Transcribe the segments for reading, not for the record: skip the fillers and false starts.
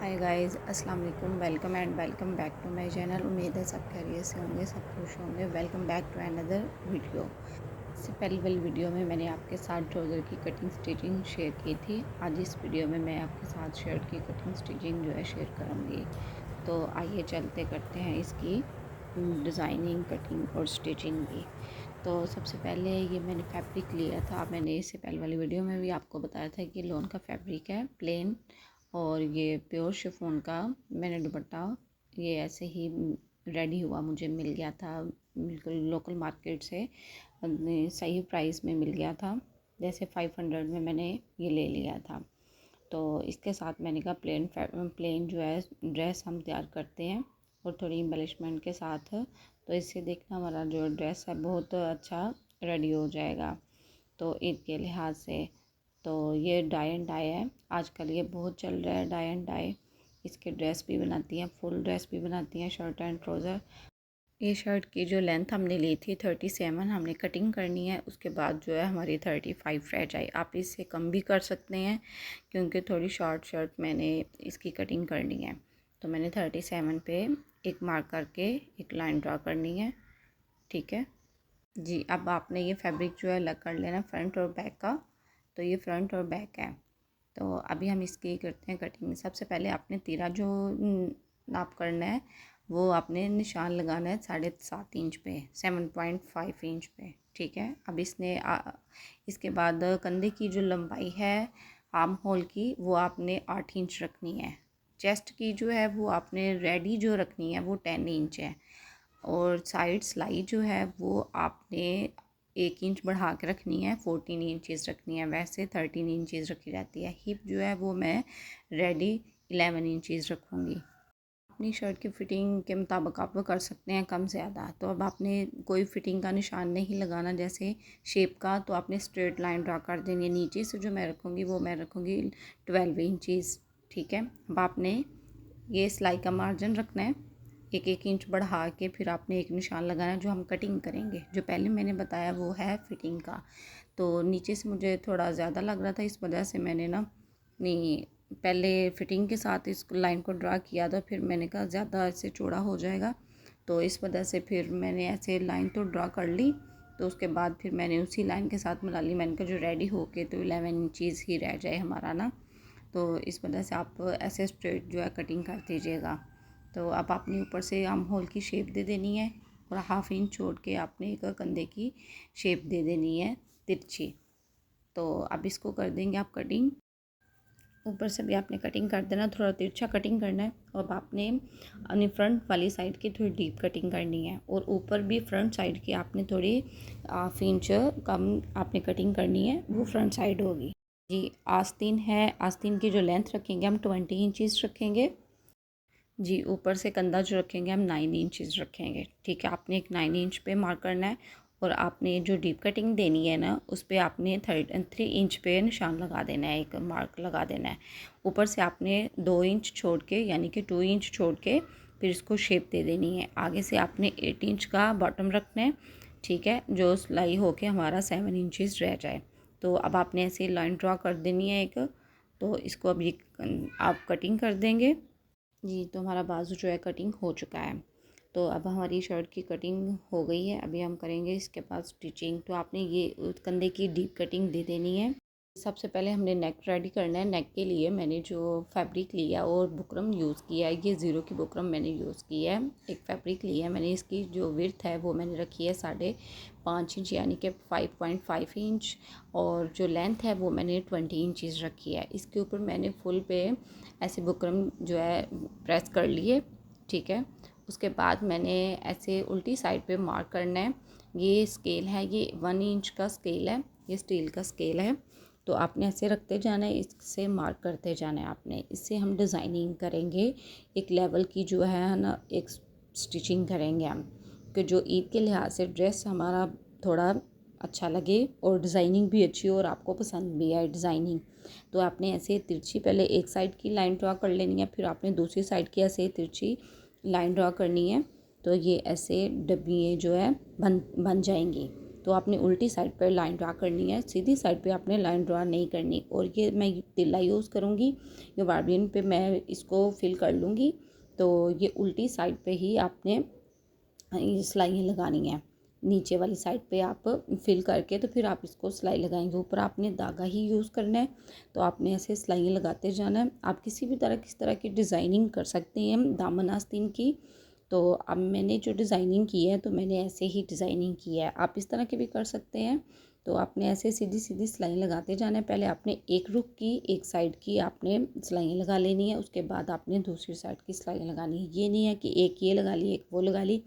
हाय guys, अस्सलाम वालेकुम। Welcome and welcome back to my channel. उम्मीद है सब खैरियत से होंगे, सब खुश होंगे। Welcome back to another video. इससे पहले वाली वीडियो में मैंने आपके साथ ट्राउज़र की कटिंग स्टिचिंग शेयर की थी। आज इस वीडियो में मैं आपके साथ शर्ट की कटिंग स्टिचिंग जो है शेयर करूँगी। तो आइए चलते करते हैं इसकी डिज़ाइनिंग, कटिंग और स्टिचिंग की। तो सबसे पहले ये मैंने फैब्रिक लिया था। मैंने इससे पहले वाली वीडियो में भी आपको बताया था कि लॉन का फैब्रिक है, प्लेन, और ये प्योर शिफॉन का मैंने दुपट्टा ये ऐसे ही रेडी हुआ मुझे मिल गया था, बिल्कुल लोकल मार्केट से सही प्राइस में मिल गया था। जैसे 500 में मैंने ये ले लिया था। तो इसके साथ मैंने कहा प्लेन जो है ड्रेस हम तैयार करते हैं और थोड़ी एम्बेलिशमेंट के साथ, तो इससे देखना हमारा जो ड्रेस है बहुत अच्छा रेडी हो जाएगा। तो ईद के लिहाज से तो ये डाई एंड डाई है, आजकल ये बहुत चल रहा है डाई एंड डाई। इसके ड्रेस भी बनाती हैं, फुल ड्रेस भी बनाती हैं, शर्ट एंड ट्राउज़र। ये शर्ट की जो लेंथ हमने ली थी 37 हमने कटिंग करनी है। उसके बाद जो है हमारी 35 रह जाए। आप इससे कम भी कर सकते हैं क्योंकि थोड़ी शॉर्ट शर्ट मैंने इसकी कटिंग करनी है। तो मैंने 37 पे एक मार्क करके एक लाइन ड्रा करनी है। ठीक है जी। अब आपने ये फैब्रिक जो है अलग कर लेना फ्रंट और बैक का। तो ये फ्रंट और बैक है। तो अभी हम इसकी करते हैं कटिंग। सबसे पहले आपने तीरा जो नाप करना है वो आपने निशान लगाना है 7.5 इंच पे, 7.5 इंच पे। ठीक है। अब इसके बाद कंधे की जो लंबाई है आर्म होल की वो आपने 8 इंच रखनी है। चेस्ट की जो है वो आपने रेडी जो रखनी है वो 10 इंच है। और साइड सिलाई जो है वो आपने 1 इंच बढ़ा के रखनी है, 14 इंचज़ रखनी है। वैसे 13 इंचज़ रखी जाती है। हिप जो है वो मैं रेडी 11 इंचज़ रखूँगी। अपनी शर्ट की फ़िटिंग के मुताबिक आप कर सकते हैं कम ज़्यादा। तो अब आपने कोई फ़िटिंग का निशान नहीं लगाना, जैसे शेप का, तो आपने स्ट्रेट लाइन ड्रा कर देनी है। नीचे से जो मैं रखूँगी वो मैं रखूँगी 12 इंचज़। ठीक है। अब आपने ये सिलाई का मार्जिन रखना है 1 इंच बढ़ा के, फिर आपने एक निशान लगाना है जो हम कटिंग करेंगे। जो पहले मैंने बताया वो है फ़िटिंग का। तो नीचे से मुझे थोड़ा ज़्यादा लग रहा था, इस वजह से मैंने ना नहीं पहले फ़िटिंग के साथ इस लाइन को ड्रा किया था। फिर मैंने कहा ज़्यादा ऐसे चौड़ा हो जाएगा, तो इस वजह से फिर मैंने ऐसे लाइन तो ड्रा कर ली। तो उसके बाद फिर मैंने उसी लाइन के साथ मिला ली। मैंने कहा जो रेडी हो के तो 11 इंचज़ ही रह जाए हमारा ना। तो इस वजह से आप ऐसे स्ट्रेट जो है कटिंग कर दीजिएगा। तो अब आपने ऊपर से आर्म होल की शेप दे देनी है और 1/2 इंच छोड़ के आपने एक कंधे की शेप दे देनी है तिरछी। तो अब इसको कर देंगे आप कटिंग। ऊपर से भी आपने कटिंग कर देना, थोड़ा तिरछा कटिंग करना है। और आपने अपनी फ्रंट वाली साइड की थोड़ी डीप कटिंग करनी है और ऊपर भी फ्रंट साइड की आपने थोड़ी 1/2 इंच कम आपने कटिंग करनी है, वो फ्रंट साइड होगी जी। आस्तीन है, आस्तीन की जो लेंथ रखेंगे हम 20 इंचज़ रखेंगे जी। ऊपर से कंधा जो रखेंगे हम 9 इंचज़ रखेंगे। ठीक है। आपने एक 9 इंच पे मार्क करना है और आपने जो डीप कटिंग देनी है ना उस पर आपने 3 इंच पे निशान लगा देना है, एक मार्क लगा देना है। ऊपर से आपने 2 इंच छोड़ के यानी कि 2 इंच छोड़ के फिर इसको शेप दे देनी है। आगे से आपने 8 इंच का बॉटम रखना है। ठीक है। जो सिलाई होके हमारा 7 इंचज़ रह जाए। तो अब आपने ऐसे लाइन ड्रा कर देनी है एक। तो इसको अभी आप कटिंग कर देंगे जी। तो हमारा बाजू जो है कटिंग हो चुका है। तो अब हमारी शर्ट की कटिंग हो गई है। अभी हम करेंगे इसके बाद स्टिचिंग। तो आपने ये कंधे की डीप कटिंग दे देनी है। सबसे पहले हमने नेक रेडी करना है। नेक के लिए मैंने जो फैब्रिक लिया और बुकरम यूज़ किया है, ये ज़ीरो की बुकरम मैंने यूज़ की है। एक फैब्रिक लिया है मैंने, इसकी जो विड्थ है वो मैंने रखी है 5.5 इंच यानी कि 5.5 इंच। और जो लेंथ है वो मैंने 20 इंचज़ रखी है। इसके ऊपर मैंने फुल पे ऐसे बुकरम जो है प्रेस कर लिए। ठीक है। उसके बाद मैंने ऐसे उल्टी साइड पे मार्क करना है। ये स्केल है, ये 1 इंच का स्केल है, ये स्टील का स्केल है। तो आपने ऐसे रखते जाना है, इससे मार्क करते जाना है आपने। इससे हम डिज़ाइनिंग करेंगे एक लेवल की जो है ना, एक स्टिचिंग करेंगे हम, कि जो ईद के लिहाज से ड्रेस हमारा थोड़ा अच्छा लगे और डिज़ाइनिंग भी अच्छी हो और आपको पसंद भी आए डिज़ाइनिंग। तो आपने ऐसे तिरछी पहले एक साइड की लाइन ड्रा कर लेनी है, फिर आपने दूसरी साइड की ऐसे तिरछी लाइन ड्रा करनी है। तो ये ऐसे डब्बियाँ जो है बन जाएंगी। तो आपने उल्टी साइड पर लाइन ड्रा करनी है, सीधी साइड पे आपने लाइन ड्रा नहीं करनी। और ये मैं तिल्ला यूज़ करूँगी, ये बारबीन पे मैं इसको फिल कर लूँगी। तो ये उल्टी साइड पे ही आपने ये सिलाइयाँ लगानी है, नीचे वाली साइड पे आप फिल करके तो फिर आप इसको सिलाई लगाएंगे। ऊपर आपने धागा ही यूज़ करना है, तो आपने ऐसे सिलाइयाँ लगाते जाना है। आप किसी भी तरह की डिज़ाइनिंग कर सकते हैं दामन आस्तीन की। तो अब मैंने जो डिज़ाइनिंग की है तो मैंने ऐसे ही डिज़ाइनिंग की है, आप इस तरह की भी कर सकते हैं। तो आपने ऐसे सीधी सीधी सिलाई लगाते जाना है। पहले आपने एक रुख की, एक साइड की आपने सिलाइयाँ लगा लेनी है, उसके बाद आपने दूसरी साइड की सिलाइयाँ लगानी है। ये नहीं है कि एक ये लगा ली एक वो लगा ली,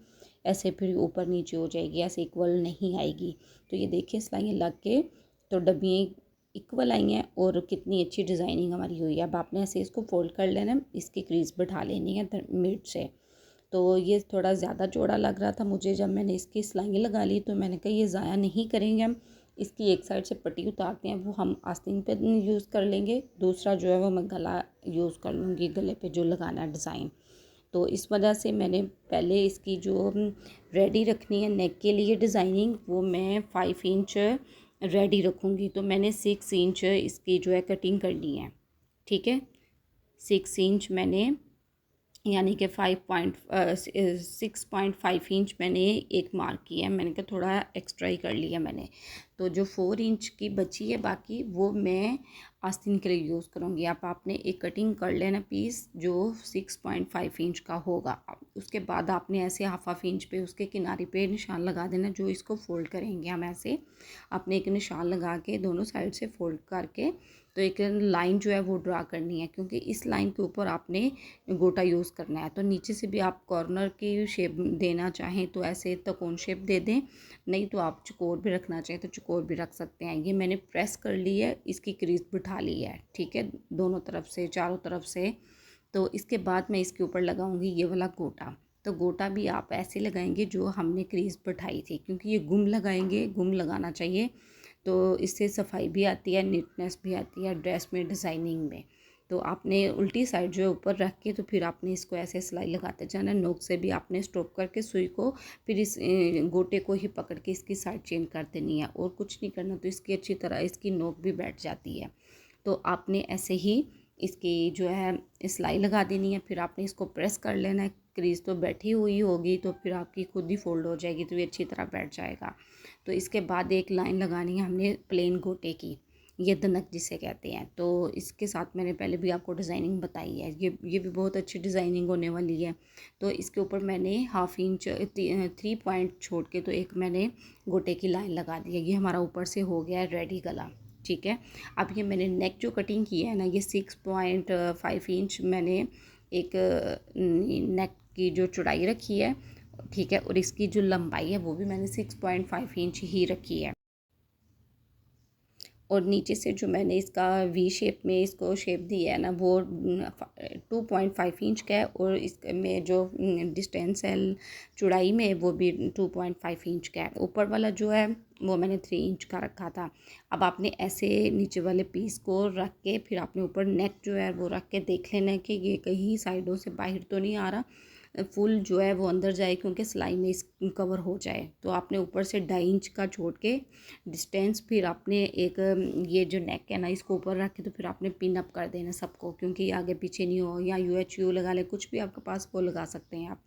ऐसे फिर ऊपर नीचे हो जाएगी, ऐसे इक्वल नहीं आएगी। तो ये देखिए सिलाइयाँ लग के तो डब्बियाँ इक्वल आई हैं और कितनी अच्छी डिज़ाइनिंग हमारी हुई है। अब आपने ऐसे इसको फोल्ड कर लेना है, इसकी क्रीज बैठा लेनी है मिड से। तो ये थोड़ा ज़्यादा चौड़ा लग रहा था मुझे, जब मैंने इसकी सिलाइयाँ लगा ली तो मैंने कहा ये ज़ाया नहीं करेंगे हम, इसकी एक साइड से पट्टी उतारते हैं, वो हम आस्तीन पे यूज़ कर लेंगे, दूसरा जो है वो मैं गला यूज़ कर लूँगी, गले पे जो लगाना है डिज़ाइन। तो इस वजह से मैंने पहले इसकी जो रेडी रखनी है नेक के लिए डिज़ाइनिंग, वो मैं 5 इंच रेडी रखूँगी। तो मैंने 6 इंच इसकी जो है कटिंग करनी है, ठीक है। 6 इंच मैंने यानी कि 6.5 इंच मैंने एक मार्क किया है, मैंने कहा थोड़ा एक्स्ट्रा ही कर लिया मैंने। तो जो 4 इंच की बची है बाकी वो मैं आस्तीन के लिए यूज़ करूँगी। आपने एक कटिंग कर लेना पीस जो 6.5 इंच का होगा। उसके बाद आपने ऐसे हाफ इंच पे उसके किनारे पे निशान लगा देना, जो इसको फोल्ड करेंगे हम ऐसे आपने एक निशान लगा के दोनों साइड से फोल्ड करके तो एक लाइन जो है वो ड्रा करनी है, क्योंकि इस लाइन के ऊपर आपने गोटा यूज़ करना है। तो नीचे से भी आप कॉर्नर की शेप देना चाहें तो ऐसे त्रिकोण शेप दे दें, नहीं तो आप चौकोर भी रखना चाहें तो चौकोर भी रख सकते हैं। ये मैंने प्रेस कर ली है, इसकी क्रीज बिठा ली है, ठीक है, दोनों तरफ से चारों तरफ से। तो इसके बाद मैं इसके ऊपर लगाऊंगी ये वाला गोटा। तो गोटा भी आप ऐसे लगाएंगे जो हमने क्रीज बिठाई थी, क्योंकि ये गुम लगाएंगे, गुम लगाना चाहिए। तो इससे सफाई भी आती है, नीटनेस भी आती है ड्रेस में, डिज़ाइनिंग में। तो आपने उल्टी साइड जो है ऊपर रख के तो फिर आपने इसको ऐसे सिलाई लगाते जाना। नोक से भी आपने स्टॉप करके सुई को फिर इस गोटे को ही पकड़ के इसकी साइड चेंज कर देनी है, और कुछ नहीं करना। तो इसकी अच्छी तरह इसकी नोक भी बैठ जाती है। तो आपने ऐसे ही इसकी जो है सिलाई लगा देनी है, फिर आपने इसको प्रेस कर लेना है। क्रीज तो बैठी हुई होगी तो फिर आपकी खुद ही फोल्ड हो जाएगी, तो ये अच्छी तरह बैठ जाएगा। तो इसके बाद एक लाइन लगानी है हमने प्लेन गोटे की, ये दनक जिसे कहते हैं। तो इसके साथ मैंने पहले भी आपको डिज़ाइनिंग बताई है, ये भी बहुत अच्छी डिज़ाइनिंग होने वाली है। तो इसके ऊपर मैंने 1/2 इंच 3 पॉइंट छोड़ के तो एक मैंने गोटे की लाइन लगा दी है। ये हमारा ऊपर से हो गया है रेडी गला, ठीक है। अब ये मैंने नेक जो कटिंग की है ना, ये 6.5 इंच मैंने एक नेक की जो चौड़ाई रखी है, ठीक है, और इसकी जो लंबाई है वो भी मैंने 6.5 इंच ही रखी है। और नीचे से जो मैंने इसका वी शेप में इसको शेप दी है ना, वो 2.5 इंच का है, और इसमें जो डिस्टेंस है चौड़ाई में वो भी 2.5 इंच का है। ऊपर वाला जो है वो मैंने 3 इंच का रखा था। अब आपने ऐसे नीचे वाले पीस को रख के फिर आपने ऊपर नेक जो है वो रख के देख लेना है कि ये कहीं साइडों से बाहर तो नहीं आ रहा, फुल जो है वो अंदर जाए, क्योंकि सिलाई में इस कवर हो जाए। तो आपने ऊपर से 2.5 इंच का छोड़ के डिस्टेंस, फिर आपने एक ये जो नेक है ना इसको ऊपर रख के तो फिर आपने पिन अप कर देना सबको, क्योंकि आगे पीछे नहीं हो, या UHU लगा ले, कुछ भी आपके पास वो लगा सकते हैं आप।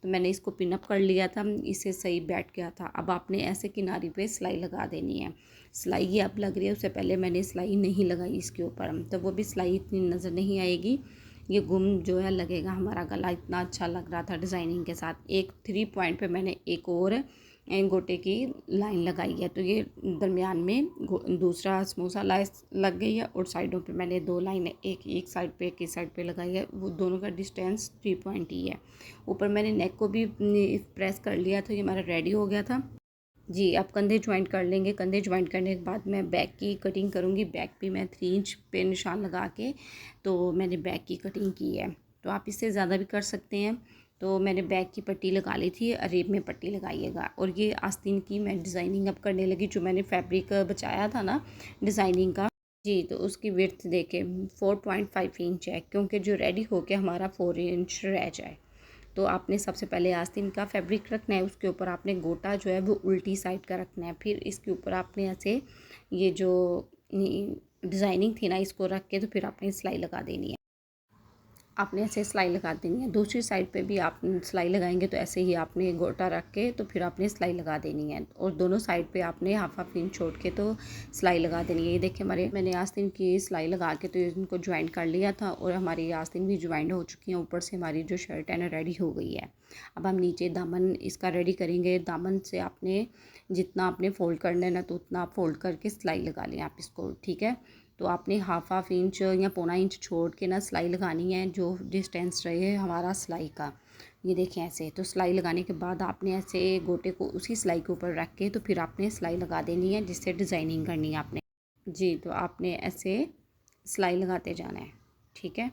तो मैंने इसको पिन अप कर लिया था, इससे सही बैठ गया था। अब आपने ऐसे किनारी पे सिलाई लगा देनी है। सिलाई ये अब लग रही है, उससे पहले मैंने सिलाई नहीं लगाई इसके ऊपर, तो वो भी सिलाई इतनी नज़र नहीं आएगी। ये गुम जो है लगेगा हमारा गला, इतना अच्छा लग रहा था डिज़ाइनिंग के साथ। एक 3 पॉइंट पे मैंने एक और गोटे की लाइन लगाई है, तो ये दरमियान में दूसरा समोसा लाइस लग गई है, और साइडों पे मैंने 2 लाइनें एक साइड पे एक ही साइड पे लगाई है। वो दोनों का डिस्टेंस 3 पॉइंट ही है। ऊपर मैंने नेक को भी प्रेस कर लिया, तो ये हमारा रेडी हो गया था जी। अब कंधे ज्वाइंट कर लेंगे। कंधे ज्वाइंट करने के बाद मैं बैक की कटिंग करूँगी। बैक भी मैं 3 इंच पे निशान लगा के तो मैंने बैक की कटिंग की है। तो आप इससे ज़्यादा भी कर सकते हैं। तो मैंने बैक की पट्टी लगा ली थी, अरेब में पट्टी लगाइएगा। और ये आस्तीन की मैं डिज़ाइनिंग अब करने लगी, जो मैंने फैब्रिक बचाया था ना डिज़ाइनिंग का जी, तो उसकी विड्थ देके 4.5 इंच है, क्योंकि जो रेडी होके हमारा 4 इंच रह जाए। तो आपने सबसे पहले आस्तीन का फैब्रिक रखना है, उसके ऊपर आपने गोटा जो है वो उल्टी साइड का रखना है। फिर इसके ऊपर आपने ऐसे ये जो डिज़ाइनिंग थी ना, इसको रख के तो फिर आपने सिलाई लगा देनी है। आपने ऐसे सिलाई लगा देनी है। दूसरी साइड पे भी आप सिलाई लगाएंगे तो ऐसे ही आपने गोटा रख के तो फिर आपने सिलाई लगा देनी है, और दोनों साइड पे आपने हाफ इंच छोड़ के तो सिलाई लगा देनी है। ये देखिए मैंने आस्तीन की सिलाई लगा के तो इनको ज्वाइन कर लिया था, और हमारी आस्तीन भी ज्वाइन हो चुकी है। ऊपर से हमारी जो शर्ट है ना रेडी हो गई है। अब हम नीचे दामन इसका रेडी करेंगे। दामन से आपने जितना आपने फ़ोल्ड करना है ना, तो उतना आप फ़ोल्ड करके सिलाई लगा लें आप इसको, ठीक है। तो आपने हाफ इंच या पौना इंच छोड़ के ना सिलाई लगानी है, जो डिस्टेंस रहे हमारा सिलाई का। ये देखें ऐसे, तो सिलाई लगाने के बाद आपने ऐसे गोटे को उसी सिलाई के ऊपर रख के तो फिर आपने सिलाई लगा देनी है, जिससे डिज़ाइनिंग करनी है आपने जी। तो आपने ऐसे सिलाई लगाते जाना है, ठीक है।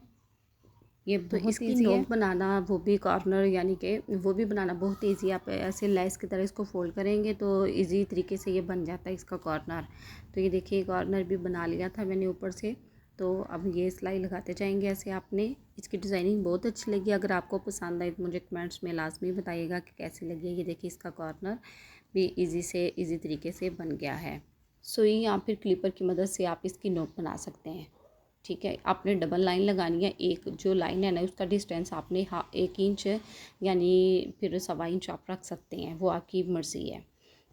ये तो इसकी नोक बनाना, वो भी कॉर्नर यानी कि वो भी बनाना बहुत इजी है। आप ऐसे लेस की तरह इसको फोल्ड करेंगे तो इजी तरीके से ये बन जाता है इसका कॉर्नर। तो ये देखिए कॉर्नर भी बना लिया था मैंने ऊपर से। तो अब ये सिलाई लगाते जाएंगे ऐसे। आपने इसकी डिज़ाइनिंग बहुत अच्छी लगी। अगर आपको पसंद आई तो मुझे कमेंट्स में लाजमी बताइएगा कि कैसी लगी। ये देखिए इसका कॉर्नर भी ईजी तरीके से बन गया है। सुई या फिर क्लिपर की मदद से आप इसकी नोक बना सकते हैं, ठीक है। आपने डबल लाइन लगानी है। एक जो लाइन है ना, उसका डिस्टेंस आपने 1 इंच यानी फिर 1.25 इंच आप रख सकते हैं, वो आपकी मर्ज़ी है।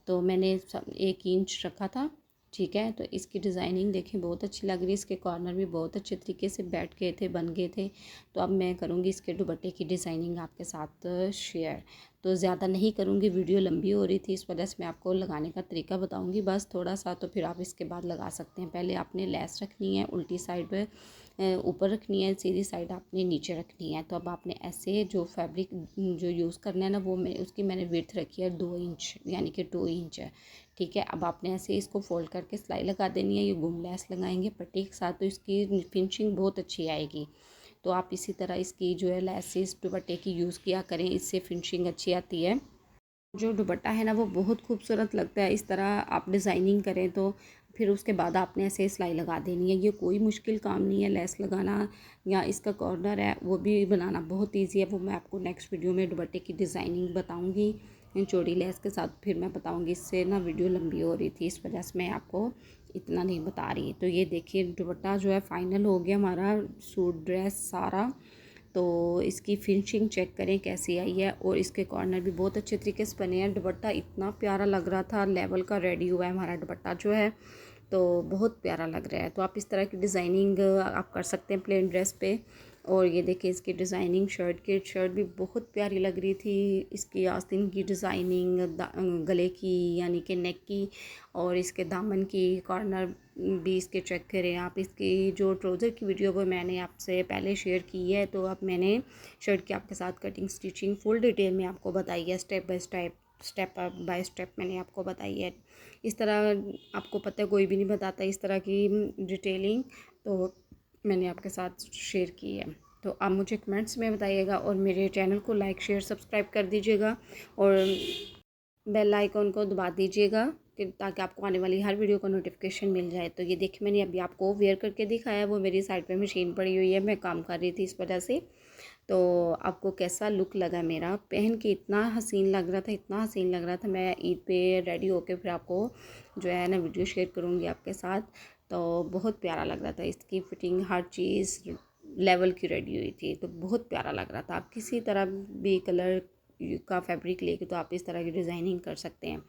तो मैंने 1 इंच रखा था, ठीक है। तो इसकी डिज़ाइनिंग देखें बहुत अच्छी लग रही है। इसके कॉर्नर भी बहुत अच्छे तरीके से बैठ गए थे, बन गए थे। तो अब मैं करूँगी इसके दुपट्टे की डिज़ाइनिंग आपके साथ शेयर। तो ज़्यादा नहीं करूँगी, वीडियो लंबी हो रही थी, इस वजह से मैं आपको लगाने का तरीका बताऊँगी बस थोड़ा सा। तो फिर आप इसके बाद लगा सकते हैं। पहले आपने लेस रखनी है, उल्टी साइड पे ऊपर रखनी है, सीधी साइड आपने नीचे रखनी है। तो अब आपने ऐसे जो फैब्रिक जो यूज़ करना है ना, वो उसकी मैंने विड्थ रखी है 2 इंच यानी कि 2 इंच है, ठीक है। अब आपने ऐसे इसको फोल्ड करके सिलाई लगा देनी है। ये गुम लेस लगाएंगे पट्टी के साथ, तो इसकी फिनिशिंग बहुत अच्छी आएगी। तो आप इसी तरह इसकी जो है लेसिस दुपट्टे की यूज़ किया करें, इससे फिनिशिंग अच्छी आती है। जो दुपट्टा है ना वो बहुत खूबसूरत लगता है। इस तरह आप डिज़ाइनिंग करें तो फिर उसके बाद आपने ऐसे सिलाई लगा देनी है। ये कोई मुश्किल काम नहीं है, लेस लगाना या इसका कॉर्नर है वो भी बनाना बहुत इजी है। वो मैं आपको नेक्स्ट वीडियो में दुपट्टे की डिज़ाइनिंग बताऊंगी चौड़ी लेस के साथ, फिर मैं बताऊंगी। इससे ना वीडियो लंबी हो रही थी, इस वजह से मैं आपको इतना नहीं बता रही। तो ये देखिए दुपट्टा जो है फाइनल हो गया हमारा सूट ड्रेस सारा। तो इसकी फिनिशिंग चेक करें कैसी आई है, और इसके कॉर्नर भी बहुत अच्छे तरीके से बने हैं। दुपट्टा इतना प्यारा लग रहा था, लेवल का रेडी हुआ है हमारा दुपट्टा जो है, तो बहुत प्यारा लग रहा है। तो आप इस तरह की डिज़ाइनिंग आप कर सकते हैं प्लेन ड्रेस पे। और ये देखिए इसकी डिज़ाइनिंग शर्ट भी बहुत प्यारी लग रही थी। इसकी आस्तीन की डिज़ाइनिंग, गले की यानी कि नेक की, और इसके दामन की कॉर्नर भी इसके चेक करें आप। इसकी जो ट्राउज़र की वीडियो वो मैंने आपसे पहले शेयर की है, तो अब मैंने शर्ट की आपके साथ कटिंग स्टिचिंग फुल डिटेल में आपको बताई है, स्टेप बाय स्टेप मैंने आपको बताई है। इस तरह आपको पता है कोई भी नहीं बताता इस तरह की डिटेलिंग, तो मैंने आपके साथ शेयर की है। तो आप मुझे कमेंट्स में बताइएगा, और मेरे चैनल को लाइक शेयर सब्सक्राइब कर दीजिएगा, और बेल आइकॉन को दबा दीजिएगा ताकि आपको आने वाली हर वीडियो का नोटिफिकेशन मिल जाए। तो ये देखिए मैंने अभी आपको वेयर करके दिखाया, वो मेरी साइड पे मशीन पड़ी हुई है, मैं काम कर रही थी इस वजह से। तो आपको कैसा लुक लगा मेरा पहन के? इतना हसीन लग रहा था, इतना हसीन लग रहा था। मैं ईद पे रेडी होके फिर आपको जो है ना वीडियो शेयर करूँगी आपके साथ। तो बहुत प्यारा लग रहा था, इसकी फिटिंग हर चीज़ लेवल की रेडी हुई थी, तो बहुत प्यारा लग रहा था। आप किसी तरह भी कलर का फैब्रिक लेके तो आप इस तरह की डिज़ाइनिंग कर सकते हैं।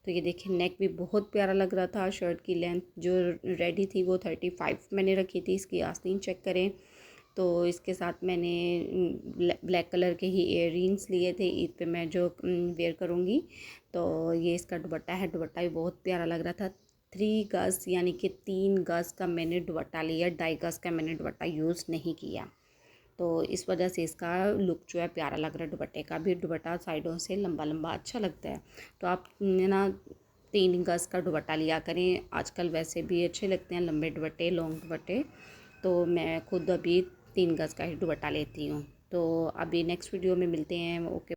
तो ये देखिए नेक भी बहुत प्यारा लग रहा था। शर्ट की लेंथ जो रेडी थी वो 35 मैंने रखी थी। इसकी आस्तीन चेक करें। तो इसके साथ मैंने ब्लैक कलर के ही इयर रिंग्स लिए थे ईद पे मैं जो वेयर करूँगी। तो ये इसका दुपट्टा है, दुपट्टा भी बहुत प्यारा लग रहा था। 3 गज़ यानी कि 3 गज़ का मैंने दुपट्टा लिया, 2.5 गज़ का मैंने दुपट्टा यूज़ नहीं किया। तो इस वजह से इसका लुक जो है प्यारा लग रहा है। दुपट्टे का भी, दुपट्टा साइडों से लंबा लंबा अच्छा लगता है। तो आप ना 3 गज़ का दुपट्टा लिया करें, आजकल वैसे भी अच्छे लगते हैं लंबे दुपट्टे, लॉन्ग दुपट्टे। तो मैं खुद अभी 3 गज़ का ही दुपट्टा लेती हूँ। तो अभी नेक्स्ट वीडियो में मिलते हैं। ओके।